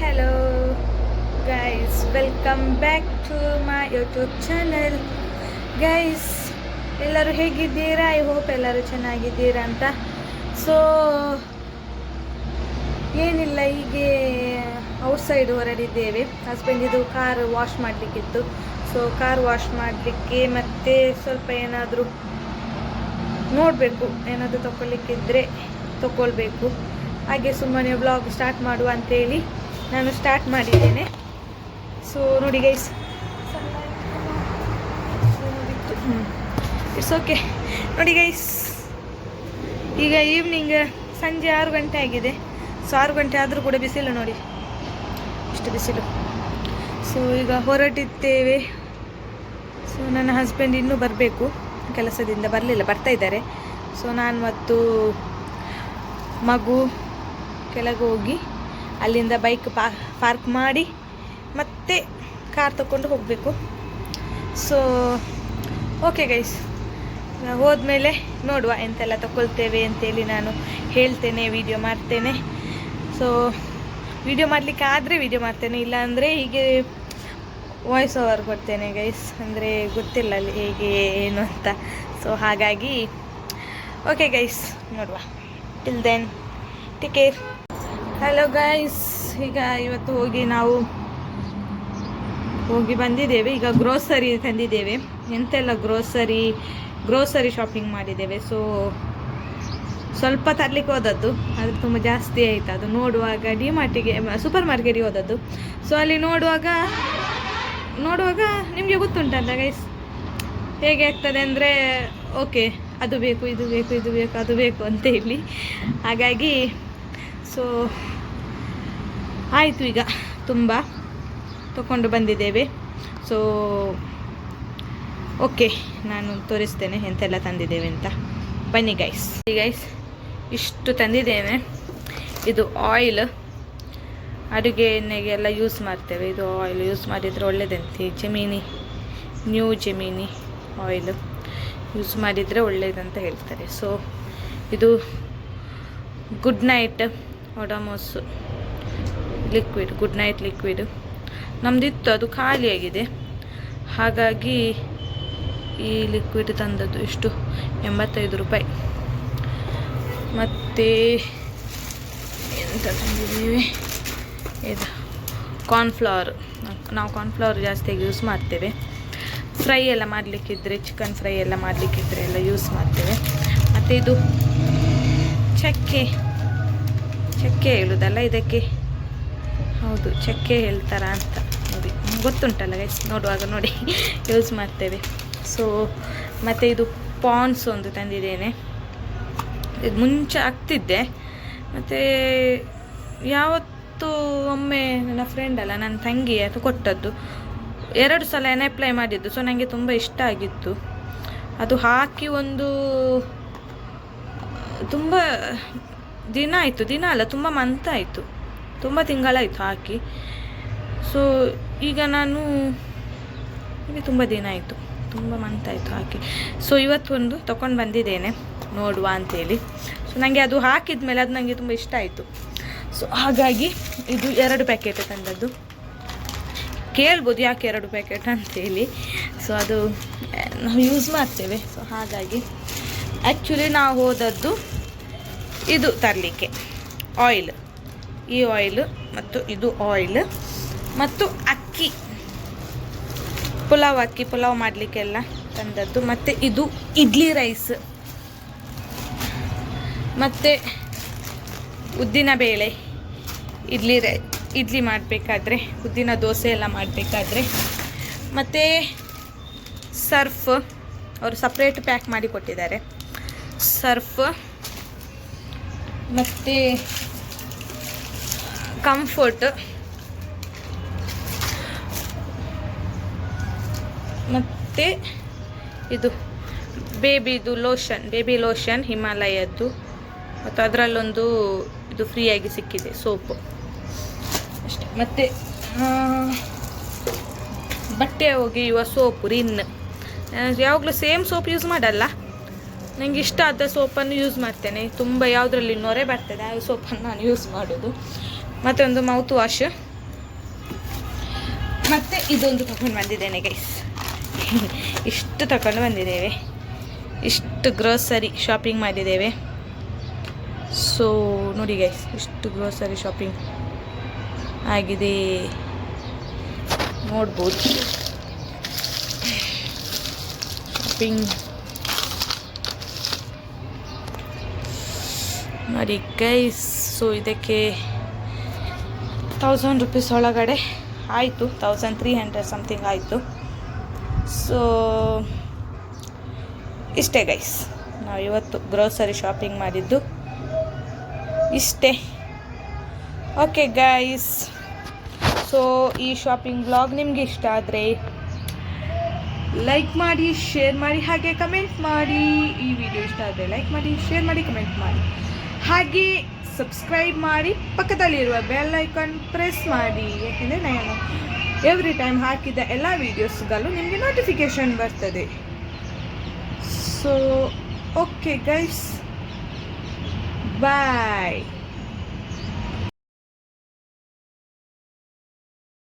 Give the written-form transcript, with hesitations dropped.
hello guys, welcome back to my YouTube channel. Guys, ಎಲ್ಲರೂ ಹೇಗಿದ್ದೀರಾ? I hope ಎಲ್ಲರೂ ಚೆನ್ನಾಗಿದ್ದೀರಾ ಅಂತ. ಸೊ ಏನಿಲ್ಲ, ಹೀಗೆ ಔಟ್ಸೈಡ್ ಹೊರಡಿದ್ದೇವೆ. ಹಸ್ಬೆಂಡಿದು ಕಾರ್ ವಾಶ್ ಮಾಡಲಿಕ್ಕಿತ್ತು. ಸೊ ಕಾರ್ ವಾಶ್ ಮಾಡಲಿಕ್ಕೆ ಮತ್ತೆ ಸ್ವಲ್ಪ ಏನಾದರೂ ನೋಡಬೇಕು, ಏನಾದರೂ ತಗೊಳ್ಳಿಕ್ಕಿದ್ರೆ ತಗೊಳ್ಬೇಕು. ಹಾಗೆ ಸುಮ್ಮನೆ ವ್ಲಾಗ್ ಸ್ಟಾರ್ಟ್ ಮಾಡುವ ಅಂತೇಳಿ ನಾನು ಸ್ಟಾರ್ಟ್ ಮಾಡಿದ್ದೇನೆ. ಸೊ ನೋಡಿ ಗೈಸ್, ಇಟ್ಸ್ ಓಕೆ. ನೋಡಿ ಗೈಸ್, ಈಗ ಈವ್ನಿಂಗ್ ಸಂಜೆ 6 ಗಂಟೆ ಆಗಿದೆ. ಸೊ 6 ಗಂಟೆ ಆದರೂ ಕೂಡ ಬಿಸಿಲು ನೋಡಿ, ಇಷ್ಟು ಬಿಸಿಲು. ಸೊ ಈಗ ಹೊರಟಿದ್ದೇವೆ. ಸೊ ನನ್ನ ಹಸ್ಬೆಂಡ್ ಇನ್ನೂ ಬರಬೇಕು, ಕೆಲಸದಿಂದ ಬರಲಿಲ್ಲ, ಬರ್ತಾ ಇದ್ದಾರೆ. ಸೊ ನಾನು ಮತ್ತು ಮಗು ಕೆಳಗೆ ಹೋಗಿ ಅಲ್ಲಿಂದ ಬೈಕ್ ಪಾರ್ಕ್ ಮಾಡಿ ಮತ್ತೆ ಕಾರ್ ತಗೊಂಡು ಹೋಗಬೇಕು. ಸೊ ಓಕೆ ಗೈಸ್, ಹೋದ್ಮೇಲೆ ನೋಡುವ ಎಂತೆಲ್ಲ ತಗೊಳ್ತೇವೆ ಅಂತೇಳಿ ನಾನು ಹೇಳ್ತೇನೆ, ವಿಡಿಯೋ ಮಾಡ್ತೇನೆ. ಸೊ ವಿಡಿಯೋ ಮಾಡಲಿಕ್ಕೆ ಆದರೆ ವಿಡಿಯೋ ಮಾಡ್ತೇನೆ, ಇಲ್ಲಾಂದರೆ ಹೀಗೆ ವಾಯ್ಸ್ ಓವರ್ ಕೊಡ್ತೇನೆ ಗೈಸ್. ಅಂದರೆ ಗೊತ್ತಿಲ್ಲ ಅಲ್ಲಿ ಹೇಗೆ ಏನು ಅಂತ. ಸೊ ಹಾಗಾಗಿ ಓಕೆ ಗೈಸ್, ನೋಡುವ. Till then take care. Hello guys, ಈಗ ಇವತ್ತು ನಾವು ಹೋಗಿ ಬಂದಿದ್ದೇವೆ. ಈಗ ಗ್ರೋಸರಿ ತಂದಿದ್ದೇವೆ. ಎಂತೆಲ್ಲ ಗ್ರೋಸರಿ ಶಾಪಿಂಗ್ ಮಾಡಿದ್ದೇವೆ. ಸೊ ಸ್ವಲ್ಪ ತರಲಿಕ್ಕೆ ಹೋದದ್ದು, ಅದು ತುಂಬ ಜಾಸ್ತಿ ಆಯಿತು. ಅದು ನೋಡುವಾಗ ಡಿಮಾರ್ಟಿಗೆ, ಸೂಪರ್ ಮಾರ್ಕೆಟಿಗೆ ಹೋದದ್ದು. ಸೊ ಅಲ್ಲಿ ನೋಡುವಾಗ ನಿಮಗೆ ಗೊತ್ತುಂಟಲ್ಲ ಗೈಸ್ ಹೇಗೆ ಆಗ್ತದೆ ಅಂದರೆ, ಓಕೆ ಅದು ಬೇಕು, ಇದು ಬೇಕು, ಇದು ಬೇಕು, ಅದು ಬೇಕು ಅಂತ ಹೇಳಿ. ಹಾಗಾಗಿ ಸೊ ಆಯಿತು, ಈಗ ತುಂಬ ತಗೊಂಡು ಬಂದಿದ್ದೇವೆ. ಸೊ ಓಕೆ, ನಾನು ತೋರಿಸ್ತೇನೆ ಎಂತೆಲ್ಲ ತಂದಿದ್ದೇವೆ ಅಂತ. ಬನ್ನಿ ಗೈಸ್. ಇಷ್ಟು ತಂದಿದ್ದೇನೆ. ಇದು ಆಯಿಲ್, ಅಡುಗೆ ಎಣ್ಣೆಗೆಲ್ಲ ಯೂಸ್ ಮಾಡ್ತೇವೆ. ಇದು ಆಯಿಲ್ ಯೂಸ್ ಮಾಡಿದರೆ ಒಳ್ಳೆಯದಂತೆ. ನ್ಯೂ ಜೆಮಿನಿ ಆಯಿಲ್ ಯೂಸ್ ಮಾಡಿದರೆ ಒಳ್ಳೆಯದಂತ ಹೇಳ್ತಾರೆ. ಸೊ ಇದು Good Knight Odomos liquid, Good Knight liquid ನಮ್ಮದಿತ್ತು, ಅದು ಖಾಲಿಯಾಗಿದೆ. ಹಾಗಾಗಿ ಈ ಲಿಕ್ವಿಡ್ ತಂದದ್ದು. ಎಷ್ಟು? 85 ರೂಪಾಯಿ. ಮತ್ತು ಎಂತ ತಂದಿದ್ದೇವೆ, ಇದು ಕಾರ್ನ್ಫ್ಲವರ್. ನಾವು ಕಾರ್ನ್ಫ್ಲವರ್ ಜಾಸ್ತಿಯಾಗಿ ಯೂಸ್ ಮಾಡ್ತೇವೆ. ಫ್ರೈ ಎಲ್ಲ ಮಾಡಲಿಕ್ಕಿದ್ರೆ, ಚಿಕನ್ ಫ್ರೈ ಎಲ್ಲ ಮಾಡಲಿಕ್ಕಿದ್ರೆ ಎಲ್ಲ ಯೂಸ್ ಮಾಡ್ತೇವೆ. ಮತ್ತು ಇದು ಚಕ್ಕೆ ಹೇಳುವುದಲ್ಲ ಇದಕ್ಕೆ, ಹೌದು ಚಕ್ಕೆ ಹೇಳ್ತಾರ ಅಂತ ನೋಡಿ, ಗೊತ್ತುಂಟಲ್ಲ ಗೈಸ್, ನೋಡುವಾಗ ನೋಡಿ ಯೂಸ್ ಮಾಡ್ತೇವೆ. ಸೊ ಮತ್ತು ಇದು ಪಾನ್ಸ್ ಒಂದು ತಂದಿದ್ದೇನೆ. ಇದು ಮುಂಚೆ ಆಗ್ತಿದ್ದೆ, ಮತ್ತು ಯಾವತ್ತು ಒಮ್ಮೆ ನನ್ನ ಫ್ರೆಂಡ್ ಅಲ್ಲ, ನನ್ನ ತಂಗಿ ಅದು ಕೊಟ್ಟದ್ದು. 2 ಸಲ ಅಪ್ಲೈ ಮಾಡಿದ್ದು. ಸೊ ನನಗೆ ತುಂಬ ಇಷ್ಟ ಆಗಿತ್ತು. ಅದು ಹಾಕಿ ಒಂದು ತುಂಬ ದಿನ ಆಯಿತು, ತುಂಬ ಮಂತ್ ಆಯಿತು, ತುಂಬ ತಿಂಗಳಾಯಿತು ಹಾಕಿ. ಸೊ ಈಗ ನಾನು ತುಂಬ ದಿನ ಆಯಿತು, ತುಂಬ ಮಂತ್ ಆಯಿತು ಹಾಕಿ. ಸೊ ಇವತ್ತೊಂದು ತೊಗೊಂಡು ಬಂದಿದ್ದೇನೆ, ನೋಡುವ ಅಂಥೇಳಿ. ಸೊ ನನಗೆ ಅದು ಹಾಕಿದ ಮೇಲೆ ಅದು ನನಗೆ ತುಂಬ ಇಷ್ಟ ಆಯಿತು. ಸೊ ಹಾಗಾಗಿ ಇದು 2 ಪ್ಯಾಕೆಟ್ ತಂದದ್ದು. ಕೇಳ್ಬೋದು ಯಾಕೆ 2 ಪ್ಯಾಕೆಟ್ ಅಂತೇಳಿ. ಸೊ ಅದು ನಾವು ಯೂಸ್ ಮಾಡ್ತೇವೆ. ಸೊ ಹಾಗಾಗಿ ಆ್ಯಕ್ಚುಲಿ ನಾವು ಹೋದದ್ದು ಇದು ತರಲಿಕ್ಕೆ, ಆಯಿಲ್, ಈ ಆಯಿಲ್ ಮತ್ತು ಇದು ಆಯಿಲ್ ಮತ್ತು ಅಕ್ಕಿ, ಪುಲಾವ್ ಮಾಡಲಿಕ್ಕೆಲ್ಲ ತಂದದ್ದು. ಮತ್ತು ಇದು ಇಡ್ಲಿ ರೈಸ್, ಮತ್ತು ಉದ್ದಿನ ಬೇಳೆ, ಇಡ್ಲಿ ಮಾಡಬೇಕಾದ್ರೆ, ಉದ್ದಿನ ದೋಸೆ ಎಲ್ಲ ಮಾಡಬೇಕಾದ್ರೆ. ಮತ್ತು ಸರ್ಫ್ ಅವರು ಸಪ್ರೇಟ್ ಪ್ಯಾಕ್ ಮಾಡಿ ಕೊಟ್ಟಿದ್ದಾರೆ, ಸರ್ಫ್. ಮತ್ತು ಕಂಫರ್ಟ್, ಮತ್ತು ಇದು ಬೇಬಿ ಲೋಷನ್ ಹಿಮಾಲಯದ್ದು. ಮತ್ತು ಅದರಲ್ಲೊಂದು ಇದು ಫ್ರೀಯಾಗಿ ಸಿಕ್ಕಿದೆ, ಸೋಪು ಅಷ್ಟೇ. ಮತ್ತು ಬಟ್ಟೆ ಒಗೆಯುವ ಸೋಪು, ರಿನ್. ಯಾವಾಗಲೂ ಸೇಮ್ ಸೋಪ್ ಯೂಸ್ ಮಾಡಲ್ಲ, ನನಗೆ ಇಷ್ಟ ಆದ ಸೋಪನ್ನು ಯೂಸ್ ಮಾಡ್ತೇನೆ. ತುಂಬ ಯಾವುದರಲ್ಲಿ ನೊರೆ ಬರ್ತದೆ ಆ ಸೋಪನ್ನು ನಾನು ಯೂಸ್ ಮಾಡೋದು. ಮತ್ತು ಒಂದು ಮೌತ್ ವಾಶ್, ಮತ್ತು ಇದೊಂದು ತಗೊಂಡು ಬಂದಿದ್ದೇನೆ ಗೈಸ್. ಇಷ್ಟು ತಗೊಂಡು ಬಂದಿದ್ದೇವೆ, ಇಷ್ಟು ಗ್ರೋಸರಿ ಶಾಪಿಂಗ್ ಮಾಡಿದ್ದೇವೆ. ಸೊ ನೋಡಿ ಗೈಸ್, ಇಷ್ಟು ಗ್ರೋಸರಿ ಶಾಪಿಂಗ್ ಆಗಿದೆ, ನೋಡ್ಬೋದು ಶಾಪಿಂಗ್ ನೋಡಿ ಗೈಸ್. ಸೊ ಇದಕ್ಕೆ 1000 ರೂಪೀಸ್ ಒಳಗಡೆ ಆಯಿತು, 1300 ಸಮಥಿಂಗ್ ಆಯಿತು. ಸೊ ಇಷ್ಟೇ ಗೈಸ್, ನಾವು ಇವತ್ತು ಗ್ರೋಸರಿ ಶಾಪಿಂಗ್ ಮಾಡಿದ್ದು ಇಷ್ಟೇ. ಓಕೆ ಗೈಸ್, ಸೊ ಈ ಶಾಪಿಂಗ್ ಬ್ಲಾಗ್ ನಿಮಗೆ ಇಷ್ಟ ಆದರೆ ಲೈಕ್ ಮಾಡಿ, ಶೇರ್ ಮಾಡಿ, ಹಾಗೆ ಕಮೆಂಟ್ ಮಾಡಿ. ಈ ವಿಡಿಯೋ ಇಷ್ಟ ಆದರೆ ಲೈಕ್ ಮಾಡಿ, ಶೇರ್ ಮಾಡಿ, ಕಮೆಂಟ್ ಮಾಡಿ, ಹಾಗೆ ಸಬ್ಸ್ಕ್ರೈಬ್ ಮಾಡಿ, ಪಕ್ಕದಲ್ಲಿರುವ ಬೆಲ್ ಐಕಾನ್ ಪ್ರೆಸ್ ಮಾಡಿ. ಯಾಕೆಂದರೆ ನಾನು ಎವ್ರಿ ಟೈಮ್ ಹಾಕಿದ ಎಲ್ಲ ವೀಡಿಯೋಸ್ಗಳು ನಿಮಗೆ ನೋಟಿಫಿಕೇಷನ್ ಬರ್ತದೆ. ಸೊ ಓಕೆ ಗೈಸ್, ಬಾಯ್.